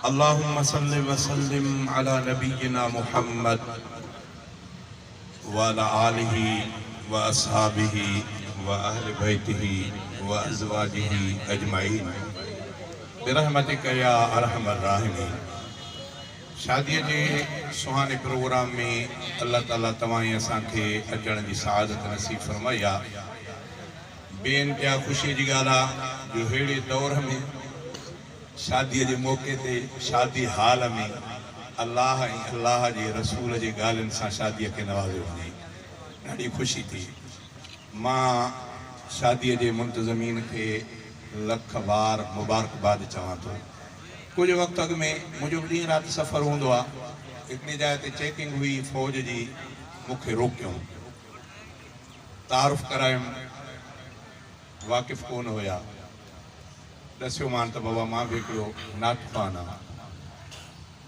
अल्लाहुम्मा सल्लि व सल्लिम अला नबीना मुहम्मद व अला आलिहि व अस्हाबिहि व अहले बैतिहि व अज़वाजिहि अजमाइन बिरहमतिक या अरहमर राहिमीन। शादी के सुहाने प्रोग्राम में अल्लाह ताला तवाई असांखे अचण जी सआदत नसीब फरमाया। बेइंतिहा खुशी जी ॻाल्हि आहे जो अहिड़े दौर में शादी के मौके ते शादी हाल में अल्लाह ऐं अल्लाह जे रसूल जे ॻाल्हियुनि सां शादी के नवाज़ियो वञे, ॾाढी खुशी थी। मां शादी के मुंतज़मीन के लख बार मुबारकबाद चवां थो। कुछ वक्त अग में मुझे ॾींहुं राति सफ़र होंदो आहे, हिकिड़ी जाइ ते चेकिंग हुई फौज जी, मूंखे रोकियऊं, तारुफ़ करायुमि, वाक़िफ़ कोन हुया, दस्यो मान त बाबा मां भी हिकिड़ो नातख़्वान आहियां।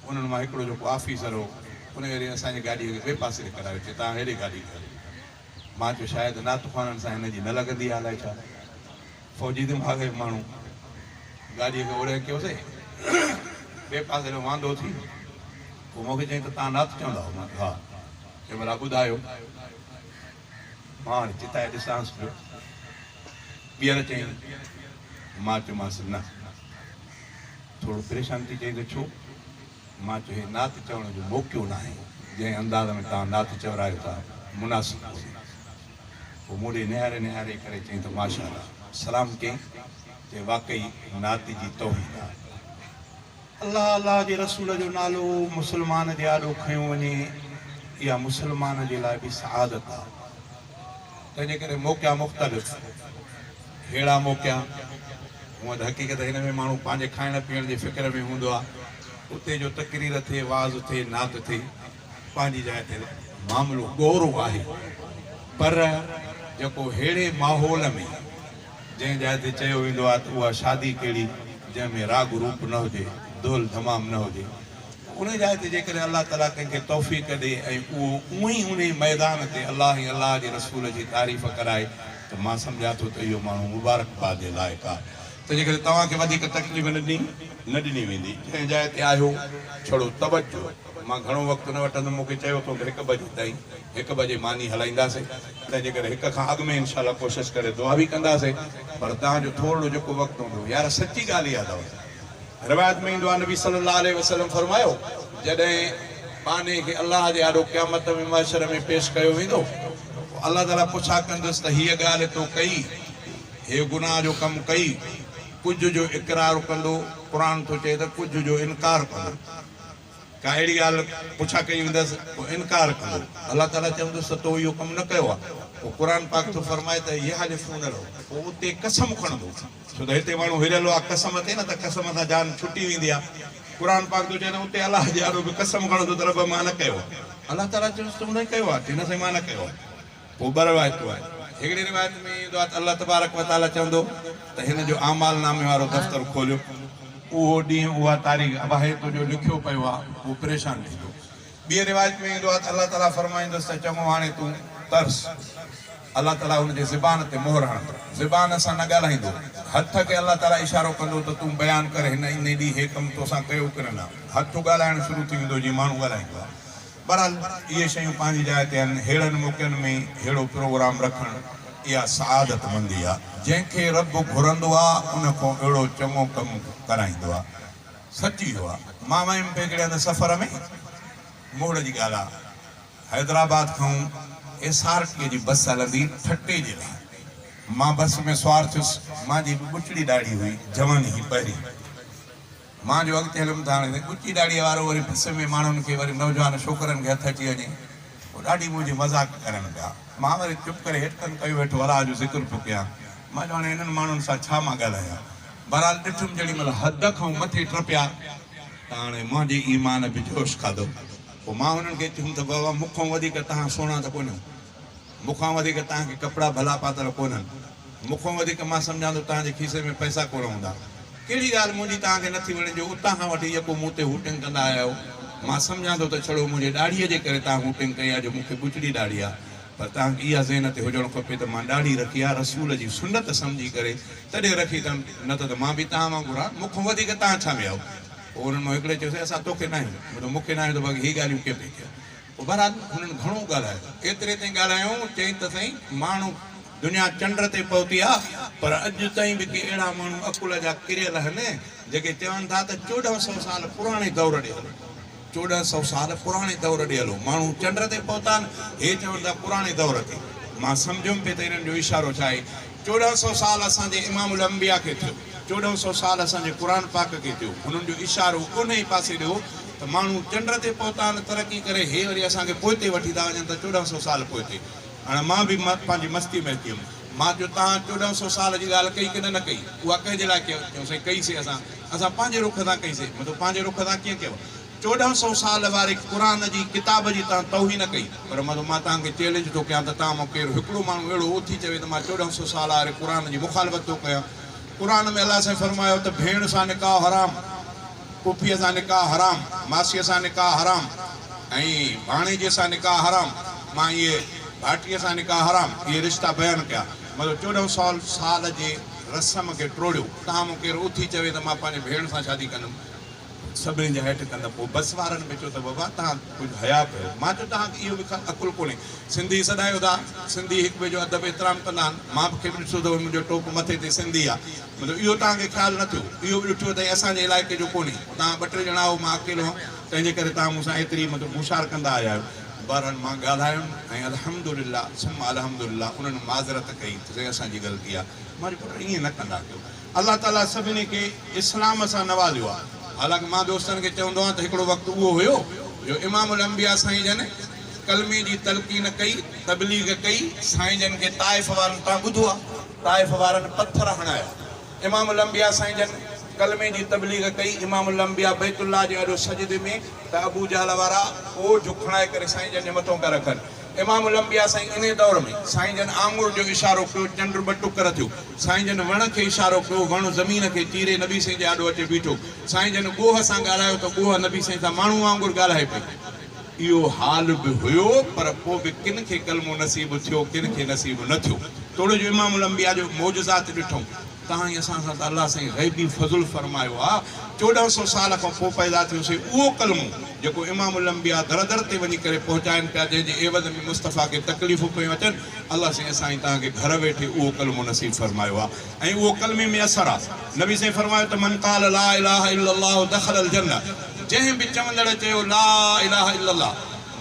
उन्हनि मां हिकिड़ो जेको ऑफिसर हो उन वरी असांजी गाॾी खे ॿिए पासे ते करायो, चई तव्हां हेॾे गाॾी कयो। मां चयो शायदि नातख़्वाननि सां हिन जी न लॻंदी आहे, अलाए छा। फौजी दिमाग़ जो माण्हू गाॾीअ खे ओड़े कयोसीं, ॿिए पासे में वांदो थी। पोइ मूंखे चई त तव्हां नात चवंदा हो? मां हा। चयो भला ॿुधायो। मां हाणे चिताए ॾिसांसि पियो। ॿीहर चई, मां चयोमांसि न। थोरो परेशान थी, चई त छो? मां चयो हे नात चवण जो मौक़ो न आहे, जंहिं अंदाज़ में तव्हां नात चवरायो था मुनासिब कोन्हे। पोइ मूं ॾे निहारे निहारे करे चई त माशाअल्लाह, सलाम कयईं, चई वाक़ई नात जी तौहीद आहे। अल्लाह अल्लाह जे रसूल जो नालो मुस्लमान जे आॾो खयो वञे, इहा मुस्लमान जे लाइ बि सआदत आहे। तंहिंजे करे मौक़ा मुख़्तलिफ़, अहिड़ा मौक़ा हूअं त हक़ीक़त हिन में माण्हू पंहिंजे खाइण पीअण जी फ़िक्र में हूंदो आहे, उते जो तक़रीर थिए, वाज़ थिए, नात थिए, पंहिंजी जाइ ते मामिलो ॻोरो आहे। पर जेको अहिड़े माहौल में जंहिं जाइ ते चयो वेंदो आहे त उहा शादी कहिड़ी जंहिंमें राग रूप न हुजे, ढोल धमाम न हुजे, उन जाइ ते जेकॾहिं अल्लाह ताला कंहिंखे तौफ़ीक़ ॾे ऐं उहो उअं ई उन मैदान ते अल्लाह ऐं अल्लाह जे रसूल जी तारीफ़ कराए, त मां सम्झां थो त इहो माण्हू मुबारकबाद जे लाइक़ु आहे। तंहिंजे करे तव्हांखे वधीक तकलीफ़ न ॾिनी वेंदी। जंहिं जाइ ते आहियो छड़ो तवजो। मां घणो वक़्तु न वठंदुमि, मूंखे चयो तो 1 बजे ताईं, 1 बजे मानी हलाईंदासीं। तंहिंजे करे 1 खां अॻु में इंशाअल्लाह कोशिशि करे दुआ बि कंदासीं। पर तव्हांजो थोरो जेको वक़्तु हूंदो, यार सची ॻाल्हि इहा अथव। रिवायत में ईंदो आहे, नबी सल्लल्लाहु अलैहि वसल्लम फरमायो, जॾहिं पाने खे अल्लाह जे आॾो क़यामत में महशर में पेश कयो वेंदो, अल्लाह ताला पुछा कंदुसि त हीअ ॻाल्हि तो कई, हे गुनाह जो कमु कई? कुझ जो इक़रार कंदो, क़ुरान तो चए त कुझ जो इनकार कंदो। का अहिड़ी ॻाल्हि पुछा कई वेंदसि, पोइ इनकार कंदो, अल्लाह ताला चवंदुसि त तो इहो कमु न कयो आहे। पोइ क़ुरान पाक थो फरमाए त यहलिफ़ून लहू, पोइ उते कसम खणंदो, छो त हिते माण्हू हिरियल आहे कसम ते, न त कसम सां जान छुटी वेंदी आहे। क़ुरान पाक थो चए त उते अलाह जे आॾो बि कसम खणंदो त रब मां न कयो आहे। अल्लाह ताला चवंदुसि त उन कयो आहे, हिन सां मां न कयो आहे। पोइ ॿ रिवायतूं आहिनि। हिकिड़ी रिवायत में ईंदो आहे त अल्लाह तबारक व तआला चवंदो त हिन जो आमाल नामे वारो दफ़्तर खोलियो, उहो ॾींहुं उहा तारीख़ अबाहे तो जो लिखियो पियो आहे, उहो परेशान थींदो। ॿी रिवायत में ईंदो आहे त अल्लाह ताला फरमाईंदुसि त चङो हाणे तूं तर्स। अल्लाह ताला हुनजे ज़बान ते मोहर हणंदो, ज़बान सां न ॻाल्हाईंदो, हथ खे अल्लाह ताला इशारो कंदो त तूं बयानु कर हिन इन ॾींहुं हे कमु तोसां कयो की न। हथ ॻाल्हाइणु शुरू थी वेंदो जीअं माण्हू ॻाल्हाईंदो आहे। बहरहाल इहे शयूं पंहिंजी जाइ ते आहिनि। अहिड़नि मौक़नि में अहिड़ो प्रोग्राम रखणु इहा सआदत मंदी आहे। जंहिंखे रब घुरंदो आहे उन खां अहिड़ो चङो कमु कराईंदो आहे। सची इहो आहे। मां वयुमि हिकिड़े हंधि सफ़र में, मोड़ जी ॻाल्हि आहे, हैदराबाद खां एसआरटीअ जी बस हलंदी ठटे जे लाइ। मां बस में सुवार थियुसि, मुंहिंजी बि ॿुचड़ी ॾाढी हुई, जवानी हुई पहिरीं। मां जो अॻिते हलियुमि त हाणे ॿुची ॾाढीअ वारो वरी बस में माण्हुनि खे, वरी नौजवान छोकिरनि खे हथु अची वञे, पोइ ॾाढी मुंहिंजी मज़ाक करनि पिया। मां वरी चुप करे हेठि कयो वेठो, अलाह जो ज़िक्र पियो कयां। मां चयो हाणे हिननि माण्हुनि सां छा मां ॻाल्हायां। बहरहाल ॾिठुमि जेॾी महिल हद खां मथे टपिया त हाणे मुंहिंजे ईमान बि जोश खाधो। पोइ मां हुननि खे चयुमि त बाबा मूंखां वधीक तव्हां सुहिणा त कोन्हो, मूंखां वधीक तव्हांखे कपिड़ा भला पातल कोन्हनि, मूंखां वधीक मां सम्झां थो तव्हांजे खीसे में पैसा कोन हूंदा। कहिड़ी ॻाल्हि मुंहिंजी तव्हांखे नथी वणे जो उतां खां वठी जेको मूं ते हूटिंग कंदा आया आहियो। मां सम्झां थो त छड़ो मुंहिंजे ॾाढ़ीअ जे करे तव्हां हूटिंग कई आहे, जो मूंखे ॿुचड़ी ॾाढ़ी आहे, पर तव्हांखे इहा ज़हन ते हुजणु खपे त मां ॾाढ़ी रखी आहे रसूल जी सुन्नत सम्झी करे, तॾहिं रखी अथमि, न त मां बि तव्हां वांगुरु आहे, मूंखां वधीक तव्हां छा में आहियो। उन्हनि हिकिड़े चयोसीं असां तोखे न आहियूं मतिलबु मूंखे न आहियूं त बाक़ी हीअ ॻाल्हियूं कंहिं पई कयो पोइ बहरहाल हुननि घणो ॻाल्हायो एतिरे ताईं ॻाल्हायूं चई त साईं माण्हू दुनिया चंड ते पहुती आहे पर अॼु ताईं बि के अहिड़ा माण्हू अकुल जा किरियल आहिनि जेके चवनि था त 1400 साल पुराणे दौर ॾे हलो 1400 साल पुराणे दौर ॾे हलो माण्हू चंड ते पहुता आहिनि हे चवनि था पुराणे दौर ते मां सम्झुमि पियो त हिननि जो इशारो छा आहे 1400 साल असांजे इमामुल अंबिया खे थियो 1400 साल असांजे क़ुर पाक खे थियो हुननि जो इशारो उन ई पासे ॾियो त माण्हू चंड ते पहुता आहिनि तरक़ी करे हे वरी असांखे पोइ ते वठी था वञनि त 1400 साल पोइ ते हाणे मां बि पंहिंजी मस्ती में अची वियुमि मां चयो तव्हां 1400 साल जी ॻाल्हि कई की न कई उहा कंहिंजे लाइ कयोसीं कईसीं असां पंहिंजे रुख सां कईसीं मतिलबु पंहिंजे रुख सां कीअं कयो 1400 साल वारे क़ुर जी किताब जी तव्हां तौहीन कई पर मतिलबु मां तव्हांखे चैलेंज थो कयां त तव्हां मूंखे हिकिड़ो माण्हू अहिड़ो उथी चवे त मां 1400 साल वारे क़ुर जी मुखालफ़त थो कयां क़ुर में अलाह साईं फरमायो त भेण सां निकाह हराम पुफीअ सां निकाह हराम मासीअ सां निकाह हराम ऐं भाणेजे सां निकाह हराम मां इहे भाटीअ सां निकाह हराम इहे रिश्ता बयानु कया मतिलबु 1400 साल जे रस्म खे टोड़ियो तव्हां मूंखे उथी चवे त मां पंहिंजे भेण सां शादी कंदुमि सभिनी जे हेठि कंदा पोइ बस वारनि में चयो त बाबा तव्हां कुझु हया कयो मां चयो तव्हांखे इहो बि अकुलु कोन्हे सिंधी सदायो था सिंधी हिक ॿिए जो अदब एतिराम कंदा आहिनि मां बि ॾिसो त मुंहिंजो टोप मथे ते सिंधी आहे मतिलबु इहो तव्हांखे ख़्यालु न थियो इहो बि ॾिठो त असांजे इलाइक़े जो कोन्हे तव्हां 2-3 ॼणा आहियो मां अकेलो आहियां तंहिंजे करे तव्हां मूंसां एतिरी मतिलबु होशियार कंदा आया आहियो बहरहाल मां ॻाल्हायुमि ऐं अल्हम्दुलिल्लाह सुम्मा अल्हम्दुलिल्लाह उन्हनि माज़रत कई त असांजी ग़लती आहे मां चयो पुटु ईअं न कंदा कयो अलाह ताला सभिनी खे इस्लाम सां नवाज़ियो आहे हालांकि मां दोस्तनि खे चवंदो आहियां त हिकिड़ो वक़्तु उहो हुयो जो इमामुल अंबिया साईं जन कलमे जी तलक़ीन कई तबलीग कई साईं जन खे ताइफ़ वारनि तव्हां ॿुधो आहे ताइफ़ वारनि पत्थर हणाया इमामुल अंबिया साईं जन कलमे जी तबलीग कई इमामुल अंबिया बैतुल्लाह जे अॾो सजदे में त अबू जहल वारा ओ झुकणाए करे साईं जन जे मथां पिया रखनि इमामुल अंबिया साईं इन दौर में साईं जन आंगुर जो इशारो कयो चंड 2 टुकर थियो साईं जन वण खे इशारो कयो वण ज़मीन खे चीरे नबी साईं जे आॾो अचे बीठो साईं जन ॻोह सां ॻाल्हायो त ॻोह नबी साईं सां माण्हू वांगुरु ॻाल्हाए पई इहो हाल बि हुयो पर पोइ बि किन खे कलमो नसीब थियो किन खे नसीब न थियो थोरो जो इमामुल अंबिया जो मौजज़ात ॾिठूं तव्हां ई असां सां त अलाह साईं ग़ैबी फज़ुल फरमायो आहे 1400 साल खां पोइ पैदा थियोसीं उहो कलमो जेको इमामुल अंबिया दर दर ते वञी करे पहुचाइनि पिया जंहिंजे एवज़ में मुस्तफ़ा खे तकलीफ़ूं पियूं अचनि अलाह साईं असां तव्हांखे घर वेठे उहो कलमो नसीब फरमायो आहे ऐं उहो कलमे में असरु आहे नबी साईं फरमायो त मन क़ाल ला इलाहा इल्लल्लाह दख़लल जन्नह जंहिं बि चवंदड़ चयो ला इलाहा इल्लल्लाह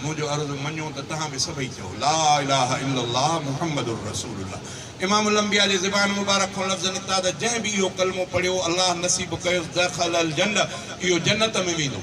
मुंहिंजो अर्ज़ु मञो त तव्हां बि सभई चयो ला इलाहा इल्लल्लाह मुहम्मदुर रसूलुल्लाह इमामुल अंबिया जी ज़बान मुबारक खां लफ़्ज़ निकिता त जंहिं बि इहो कलमो पढ़ियो अलाह नसीब कयो दख़लल जन्नह इहो जन्नत में वेंदो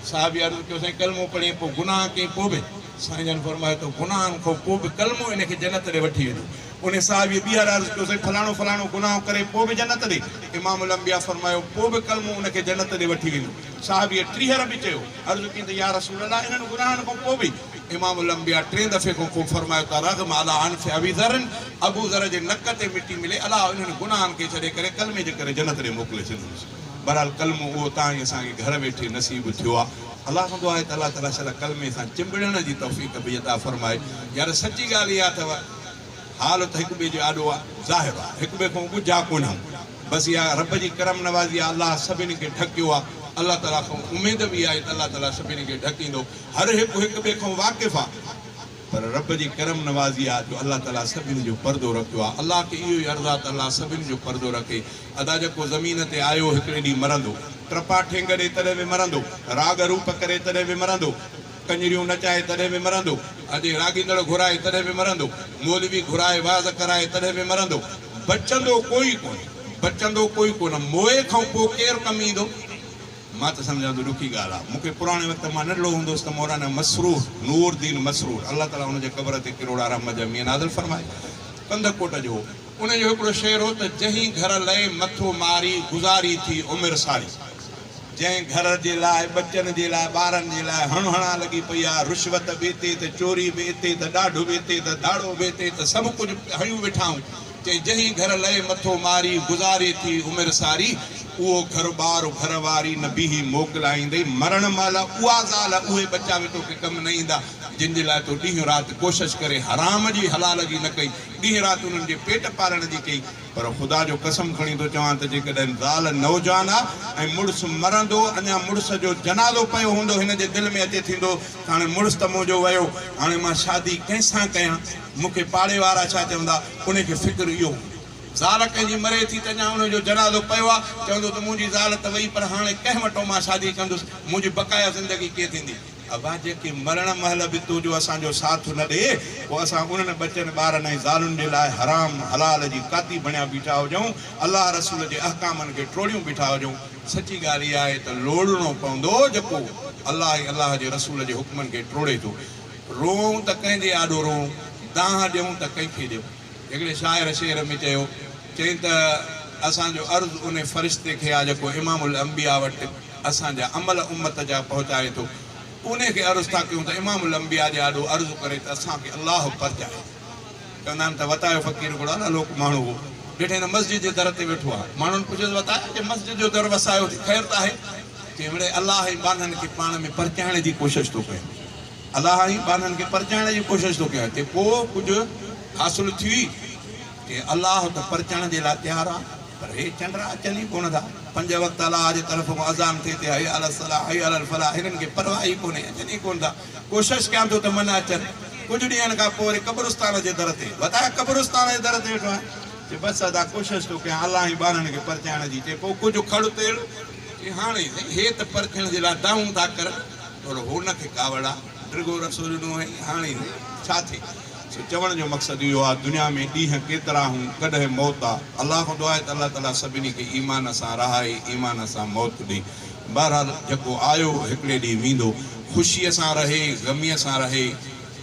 साहिबी अर्ज़ु कयो साईं कलमो पढ़े पोइ गुनाह कई पोइ बि साईं जन फरमायो त गुनाहनि खां पोइ बि कलमो इनखे जन्नत ॾे वठी वेंदो उन साहिबी ॿीहर अर्ज़ु कयो साईं फलाणो फलाणो गुनाह करे पोइ बि जन्नत ॾे इमामुल अंबिया फरमायो पोइ बि कलमो उनखे जन्नत ॾे वठी वेंदो साहिबीअ टीहर बि चयो अर्ज़ु कई त या रसूल अल्लाह इन्हनि गुनाहनि खां पोइ बि इमामुल अंबिया 3 दफ़े खां पोइ फरमायो त रग़म अला अनफ़ अबी ज़रन अबू ज़र जे नक ते मिटी मिले अलाह इन्हनि गुनाहनि खे छॾे करे कलमे जे करे जन्नत ॾे मोकिले छॾींदुसि बहरहाल कलमो उहो तव्हां ई असांखे घर वेठे नसीब थियो आहे अलाह खां दुआ आहे त अलाह ताला शल कलमे सां चिंबड़ण जी तौफ़ीक़ बि अता फरमाए यार सची ॻाल्हि इहा अथव हाल त हिक ॿिए जो आॾो आहे ज़ाहिर आहे हिक ॿिए खां ॻुझा कोन बसि इहा रब जी करम नवाज़ी आहे अलाह सभिनी खे ढकियो आहे अल्लाह ताला खां उमेद बि आहे त अल्लाह ताला सभिनी खे ढकींदो हर हिकु हिक ॿिए खां वाक़िफ़ आहे पर रब जी करम नवाज़ी आहे जो अल्लाह ताला सभिनी जो पर्दो रखियो आहे अल्लाह खे इहो ई अर्ज़ु आहे त अल्लाह सभिनी जो पर्दो रखे अदा जेको ज़मीन ते आयो हिकिड़े ॾींहुं मरंदो ट्रपा ठेंग ॾे तॾहिं बि मरंदो राग रूप करे तॾहिं बि मरंदो कंजरियूं नचाए तॾहिं बि मरंदो अॼु रागींदड़ घुराए तॾहिं बि मरंदो मौलवी घुराए वाज़ कराए तॾहिं बि मरंदो बचंदो कोई कोन मोए खां पोइ केरु कमु ईंदो मां त सम्झां थो ॾुखी ॻाल्हि आहे मूंखे पुराणे वक़्त मां नंढड़ो हूंदुसि त मौलाना मसरूर नूरदीन मसरूर अल्लाह ताला हुनजे क़बर ते किरोड़ा रहमत जा मींहं नाज़िल फरमाए कंदकोट जो हो उनजो हिकिड़ो शेर हो त जंहिं घर लहे मथो मारी गुज़ारी थी उमिरि सारी जंहिं घर जे लाइ बचनि जे लाइ ॿारनि जे लाइ हणा लॻी पई आहे रुश्वत बि हिते त चोरी बि हिते त ॾाढो बि हिते त दाड़ो बि हिते त सभु कुझु हयूं वेठाऊं चई जंहिं घर लहे मथो मारी गुज़ारे थी उमिरि सारी उहो घर ॿार घर वारी न बीही मोकिलाईंदे मरण महिल उहा ज़ाल उहे बचा बि तोखे कमु न ईंदा जिन जे लाइ तो ॾींहुं राति कोशिशि करे हराम जी हलाल जी न कई, ॾींहुं राति उन्हनि जे पेट पालण जी कई। पर ख़ुदा जो कसम खणी थो चवां त जेकॾहिं ज़ाल नौजवान आहे ऐं मुड़ुसु मरंदो, अञा मुड़ुस जो जनाज़ो पियो हूंदो, हिन जे दिलि में अचे थींदो हाणे मुड़ुसु त मुंहिंजो वियो, हाणे मां शादी कंहिंसां कयां, मूंखे पाड़े वारा छा चवंदा, उनखे फ़िक्र इहो। ज़ाल कंहिंजी मरे थी त अञा उनजो जनाज़ो पियो आहे, चवंदो त मुंहिंजी ज़ाल त वई, पर हाणे कंहिं वटि मां शादी कंदुसि, मुंहिंजी बक़ाया ज़िंदगी कीअं थींदी। अबा जेके मरण महिल बि तूं जो असांजो साथ न ॾे, पोइ असां उन्हनि बचनि ॿारनि ऐं ज़ालुनि जे लाइ हराम हलाल जी काती बणिया बीठा हुजूं, अलाह रसूल जे अहकामनि खे टोड़ियूं बीठा हुजूं। सची ॻाल्हि इहा आहे त लोड़णो पवंदो जेको अलाह ऐं अलाह जे रसूल जे हुकमनि खे टोड़े थो। रोऊं त कंहिंजे आॾो रोऊं, दाह ॾियूं त कंहिंखे ॾियूं। हिकिड़े शाइर शेर में चयो, चई त असांजो अर्ज़ु उन फ़रिश्ते खे आहे जेको इमामुल अंबिया वटि असांजा अमल उम्मत जा पहुचाए थो, उनखे अर्ज़ु था कयूं त इमामुल अंबिया जे आॾो अर्ज़ु करे त असांखे अलाह परचाए। चवंदा आहिनि त वतायो फ़क़ीर घोड़ा न लोक माण्हू हो, ॾिठे हिन मस्जिद जे दर ते वेठो आहे, माण्हुनि पुछियोसि वतायो कि मस्जिद जो दर वसायो थी, ख़ैर त आहे? चई मिड़े अलाह ई बाननि खे पाण में परचाइण जी कोशिशि थो कयां, अलाह ई बाननि खे परचाइण जी कोशिशि थो कयां। कि पोइ कुझु हासिलु थी, कि अलाह त परचण जे लाइ तयारु आहे, पर हे चंड अचनि ई कोन था। 5 वक़्त अलाह जे तरफ़ मां अज़ान थिए थी, हय अलल सलाह हय अलल फलाह, हिननि खे परवाह ई कोन्हे, अचनि ई कोन था। कोशिशि कयां थो त मन अचनि, कुझु ॾींहंनि खां पोइ वरी क़ब्रिस्तान जे दर ते, वधाए क़ब्रिस्तान जे दर ते वेठो आहे, चए बसि अदा कोशिशि थो कयां अलाह ई ॿारनि खे परचाइण जी। चए पोइ कुझु खड़ु तेड़, कि हाणे हे त परखण जे लाइ दाऊं था करनि, थोरो हुनखे कावड़ आहे, ड्रिगो रसो ॾिनो ऐं हाणे छा थिए। चवण जो मक़सदु इहो आहे, दुनिया में ॾींहं केतिरा हूं, कॾहिं मौत आहे। अलाह खां दुआ आहे त अलाह ताला सभिनी खे ईमान सां रहाए, ईमान सां मौत ॾे। बहरहाल जेको आयो हिकिड़े ॾींहुं वेंदो, ख़ुशीअ सां रहे, ग़मीअ सां रहे,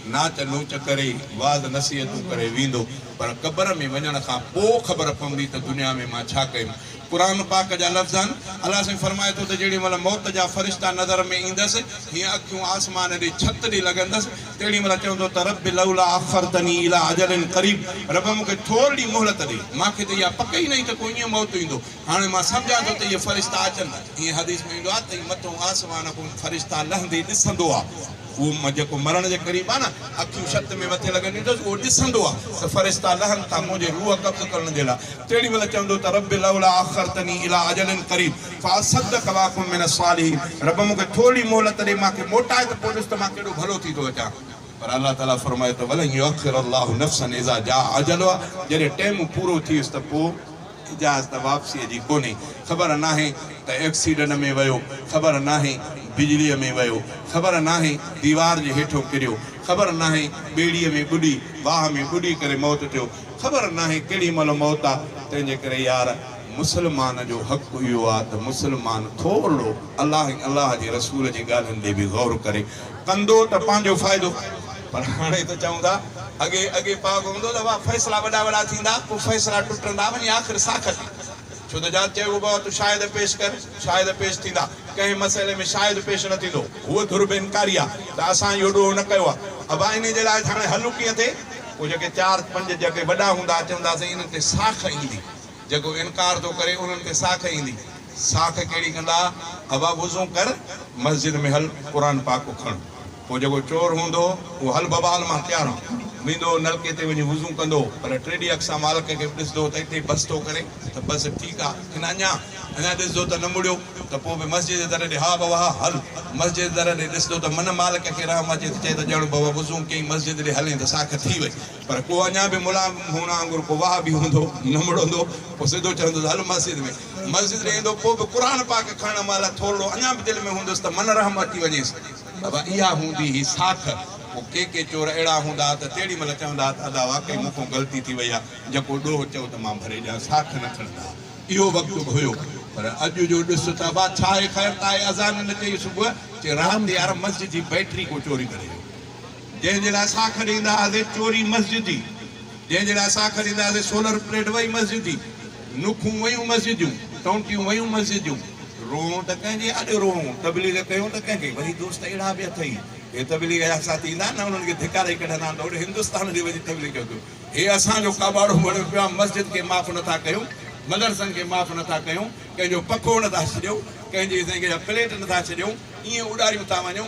नाच नूच करे, वाज़ नसीहतूं करे वेंदो, पर क़ब्र में वञण खां पोइ ख़बर पवंदी त दुनिया में मां छा कयुमि। क़ुरान पाक जा लफ़्ज़ आहिनि, अलाह साईं फरमाए थो त जेॾी महिल मौत जा फ़रिश्ता नज़र में ईंदसि, हीअं अखियूं आसमान ॾे छत ॾे लॻंदसि, तेॾी महिल चवंदो त रब लौला अख़रतनी इला अजलिन क़रीब, रब मूंखे थोरी मोहलत ॾे, मूंखे त इहा पक ई न त कोई ईअं मौत ईंदो, हाणे मां सम्झां थो त इहे फ़रिश्ता अचनि। ईअं हदीस में ईंदो आहे त मथां आसमान खां फ़रिश्ता लहंदे ॾिसंदो आहे, उहो जेको मरण जे क़रीब आहे न, अखियूं छत में मथे लॻंदियूं अथसि, उहो ॾिसंदो आहे त फ़रिश्ता लहनि था मुंहिंजे रूह कब्ज़ करण जे लाइ। तेॾी महिल चवंदो त रब लौला अख़रतनी इला अजलिन क़रीब फ़असद्दक़ वअकुम मिन अस्सालिहीन, रब मूंखे थोरी मोहलत ॾे, मूंखे मोटाए त पोइ ॾिस त मां कहिड़ो भलो थी थो अचां। पर अलाह ताला फरमाए त वलन युअख़िर अल्लाहु नफ़्सन इज़ा जा अजलुहा, जॾहिं टाइम पूरो थियुसि त पोइ इजाज़त वापसीअ जी कोन्हे। ख़बर नाहे त एक्सीडेंट में वियो, ख़बर नाहे बिजलीअ में वियो, ख़बर नाहे दीवार जे हेठों किरियो, ख़बर नाहे ॿेड़ीअ में ॿुॾी, वाह में ॿुॾी करे मौत थियो, ख़बर नाहे केॾी महिल मौत आहे। तंहिंजे करे यार मुस्लमान जो हक़ु इहो आहे त मुस्लमान थोरो अलाह जे रसूल जी ॻाल्हियुनि ते बि गौर करे कंदो त पंहिंजो फ़ाइदो। पर हाणे त चऊं था अॻे पाक हूंदो त वाह फ़ैसिला वॾा वॾा थींदा, पोइ फ़ैसिला टुटंदा, वञी आख़िर साख थी। छो त जा चयो बाबा तूं शायदि पेश कर, शायदि पेश थींदा, कंहिं मसइले में शायदि पेश न थींदो, उहो धुर्ब इनकारी आहे त असां इहो ॾोह न कयो आहे। अबा इन जे लाइ हाणे हलूं कीअं थिए, पोइ जेके 4-5 जेके वॾा हूंदा चवंदासीं इन्हनि ते साख ईंदी, जेको इनकार थो करे उन्हनि ते साख ईंदी। साख कहिड़ी कंदा, अबा वुज़ू कर, मस्जिद में हल, क़ुरान पाक खण। पोइ जेको चोर हूंदो उहो हल बबाल मां तयारु वेंदो, नलके ते वञी वुज़ू कंदो, पर टेडी अक्सा मालिक खे ॾिसंदो त हिते बस थो करे त बसि ठीकु आहे, हिन अञा ॾिसंदो त न मुड़ियो त पोइ बि मस्जिद जे दर ॾे हा बाबा हा हल, मस्जिद दर ॾे ॾिसंदो त मन मालिक खे रहम अचे त चए त ॼण बाबा वुज़ू कई मस्जिद ॾे हले त साख थी वई। पर को अञा बि मुला हुन वांगुरु को वाह बि हूंदो, न मुड़ंदो, पोइ सिधो चवंदो हल मस्जिद में, मस्जिद ॾे ईंदो, पोइ बि क़ुरान पाक खणण महिल थोरो अञा बि दिलि में हूंदुसि त मन रहम अची वञेसि। बाबा इहा हूंदी ही साख। पोइ के चोर अहिड़ा हूंदा त तेॾी महिल चवंदा त अदा वाकई मूंखां ग़लती थी वई आहे, जेको ॾोह चओ त मां भरे ॾियां, साख न खणंदा। इहो वक़्तु बि हुयो। पर अॼु जो ॾिस त बा छा आहे, ख़ैर त आहे अज़ान न चई सुबुह, चए राति यार मस्जिद जी बैटरी को चोरी करे, जंहिंजे लाइ साख ॾींदा हुआसीं चोरी मस्जिद जी, जंहिंजे लाइ साख ॾींदा हुआसीं सोलर प्लेट वई मस्जिद जी, नुखूं वयूं मस्जिद जूं, टोंटियूं वयूं मस्जिद जूं, रोऊं त कंहिंजे अॼु रोऊं, तबलीग कयूं त कंहिंखे। वरी दोस्त अहिड़ा बि अथई, हे तबलीग जा साथी ईंदा न, उन्हनि खे धिकारे कढंदा त होॾे हिंदुस्तान जी वञी तबलीग कयो। हे असांजो काबाड़ो वणियो पियो आहे, मस्जिद खे माफ़ नथा कयूं, मदरसनि खे माफ़ नथा कयूं, कंहिंजो पखो नथा छॾियूं, कंहिंजी प्लेट नथा छॾियूं, ईअं उॾारियूं था वञूं।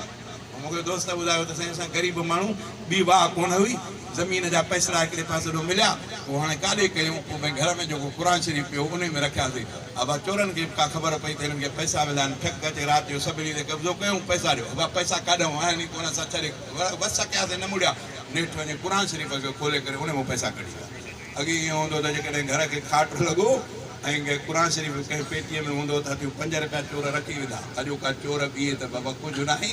मूंखे दोस्त ॿुधायो त साईं असां ग़रीब माण्हू ॿी वाह कोन हुई, ज़मीन जा पैसा हिकिड़े पासे ॾों मिलिया, पोइ हाणे काॾे कयूं, पोइ भई घर में जेको क़ुर शरीफ़ पियो उन में रखियासीं। अबा चोरनि खे का ख़बर पई त हिननि खे पैसा मिलिया आहिनि, ठक अचे राति जो सभिनी ते कब्ज़ो कयूं, पैसा ॾियो। अबा पैसा काॾूं आहिनि कोन, असां छॾे बस कयासीं न मुड़िया, नेठि वञे क़ुर शरीफ़ खे खोले करे उन मां पैसा कढी विया। अॻे ईअं हूंदो त जेकॾहिं घर खे खाट लॻो ऐं क़ुर शरीफ़ कंहिं पेटीअ में हूंदो त 5 रुपया चोर रखी वेंदा। अॼु का चोर बीहे त बाबा कुझु न आहे,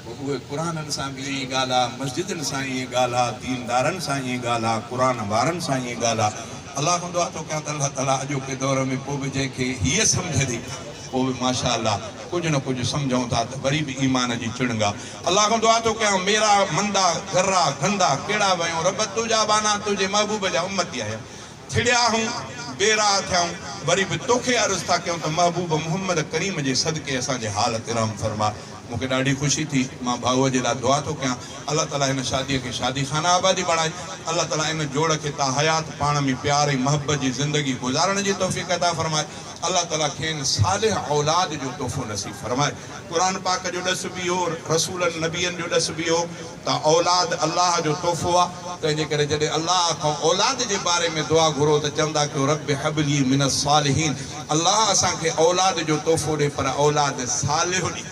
उहे क़ुराननि सां बि ईअं ॻाल्हि आहे, मस्जिदनि सां ईअं ॻाल्हि आहे, दीनदारनि सां ईअं ॻाल्हि आहे, क़ुर वारनि सां ईअं ॻाल्हि आहे। अलाह खां दुआ थो कयां त अलाह ताला अॼोके दौर में पोइ बि जंहिंखे हीअ सम्झ थी, पोइ बि माशा अल्लाह कुझु न कुझु सम्झूं था त वरी बि ईमान जी चिणगा। अलाह खां दुआ थो कयां मेरा मंदा गर्रा गंदा कहिड़ा वयूं, रब तुंहिंजा बाना तुंहिंजे महबूब जा उम्मती आहियां, थिड़िया हूं बेरा थियूं, वरी बि तोखे अर्ज़ु था कयूं त महबूब मुहम्मद करीम जे सदके असांजे हालत रहम फरमा। मूंखे ॾाढी ख़ुशी थी, मां भाऊअ जे लाइ दुआ थो कयां अलाह ताला हिन शादीअ खे शादी खाना आबादी बणाए, अलाह ताला इन जोड़ खे ता हयात पाण में प्यार ऐं मोहब्बत जी ज़िंदगी गुज़ारण जी तौफ़ीक़ अता फरमाए। अल्लाह ताला खेनि सालिह औलाद जो तोहफ़ो नसीब फरमाए। क़ुरान पाक जो ॾस बि हो, रसूलनि नबियनि जो ॾस बि हो त औलाद अल्लाह जो तोहफ़ो आहे। तंहिंजे करे जॾहिं अल्लाह खां औलाद जे बारे में दुआ घुरो त चवंदा कयो रब हबली मिन सालिहीन, अल्लाह असांखे औलाद जो तोहफ़ो ॾे पर औलाद सालिह ॾे।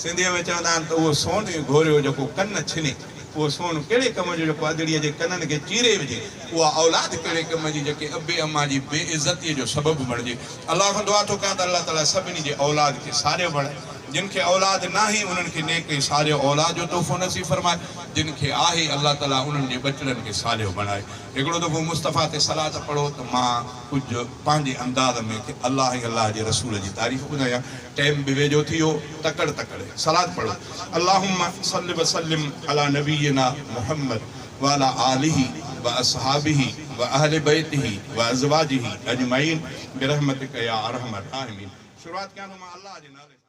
सिंधीअ में चवंदा आहिनि त उहो सोन घोरियो जेको कन छिने, उहो सोन कहिड़े कम जो जेको अदड़ीअ जे कननि खे चीरे विझे, उहा औलाद कहिड़े कम जी जेके अबे अम्मा जी बेइज़तीअ जो सबबु बणिजे। अलाह खां दुआ थो कयां त अल्लाह ताला सभिनी जे औलाद खे सारियो बणाए, जिन खे औलाद न आहे उन्हनि खे नेक सारियो औलाद जो तोहफ़ो नसीब फरमाए, जिन खे आहे अल्लाह ताला उन्हनि जे बचड़नि खे सारियो बणाए। हिकिड़ो दफ़ो मुस्तफ़ा ते सलात पढ़ो त मां कुझु पंहिंजे अंदाज़ में अल्लाह ऐं अल्लाह जे रसूल जी तारीफ़ ॿुधायां। टाइम बि वेझो थी वियो, तकड़ सलात पढ़ो। अल्लाहुम्मा सल्लि व सल्लिम अला नबीना मुहम्मद व अला आलिही व असहाबिही व अहले बैतिही व अज़वाजिही अजमईन बिरहमतिक या अरहमर राहिमीन। शुरुआत कयां थो मां अल्लाह जे नाले